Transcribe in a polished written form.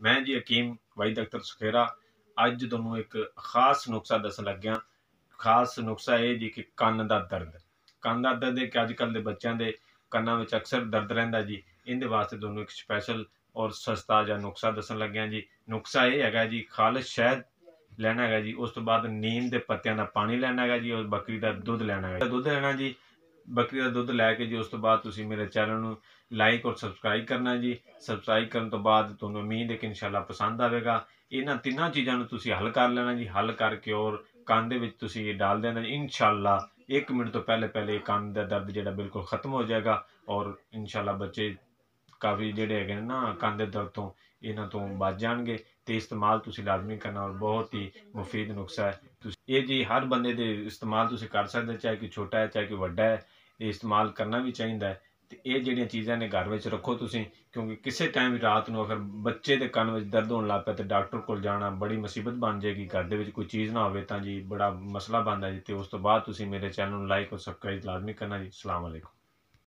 मैं जी हकीम वहीद अख्तर सुखेरा अज तुहानूं एक खास नुस्खा दसन लग्या। खास नुस्खा ये जी कि कन्न दा दर्द। कन्न दा दर्द है कि अजकल के बच्चों के कन्ना में अक्सर दर्द रहिंदा जी। इहदे वास्ते तुहानूं एक स्पैशल और सस्ता जिहा नुस्खा दसन लग्या जी। नुस्खा ये हैगा जी, खालिश शहद लैना है जी, उस तो बाद नीम के पत्तियां का पानी लैना है जी, और बकरी का दुध लैना है। दुध लेना जी, बकरी का दुध लैके जी उस तो बाद तुसीं मेरे चैनल नूं लाइक और सबसक्राइब करना जी। सबसक्राइब करने तो बाद तुहानूं उम्मीद है कि इंशाल्लाह पसंद आएगा। इन्हां तिन्नां चीज़ां नूं तुसीं हल कर लेना जी। हल करके और कंन दे विच तुसीं ये डाल देना जी। इंशाल्लाह 1 मिनट तो पहले पहले कंन दा दर्द जिहड़ा बिल्कुल खत्म हो जाएगा। और इंशाल्लाह बच्चे काफ़ी जिहड़े हैगे ना कंन दे दर्द तो इन्हां तो बच जाएंगे। तो इस्तेमाल तुसीं लाजमी करना और बहुत ही मुफीद नुस्खा है। ये जी हर बंदे दे इस्तेमाल तुसीं कर सकते, चाहे कोई छोटा है चाहे कोई वड्डा है, ये इस्तेमाल करना भी चाहिए है। तो ये जिहड़ियां चीज़ां ने घर में रखो तुसीं, क्योंकि किसी टाइम भी रात को अगर बच्चे के कन्न में दर्द होने लग पे तो डॉक्टर को जाना बड़ी मुसीबत बन जाएगी। घर दे विच कोई चीज़ ना हो तो जी बड़ा मसला बनता जी। तो उस तो बाद तुसीं मेरे चैनल लाइक और सबसक्राइब लाजमी करना जी। अस्सलाम वालेकुम।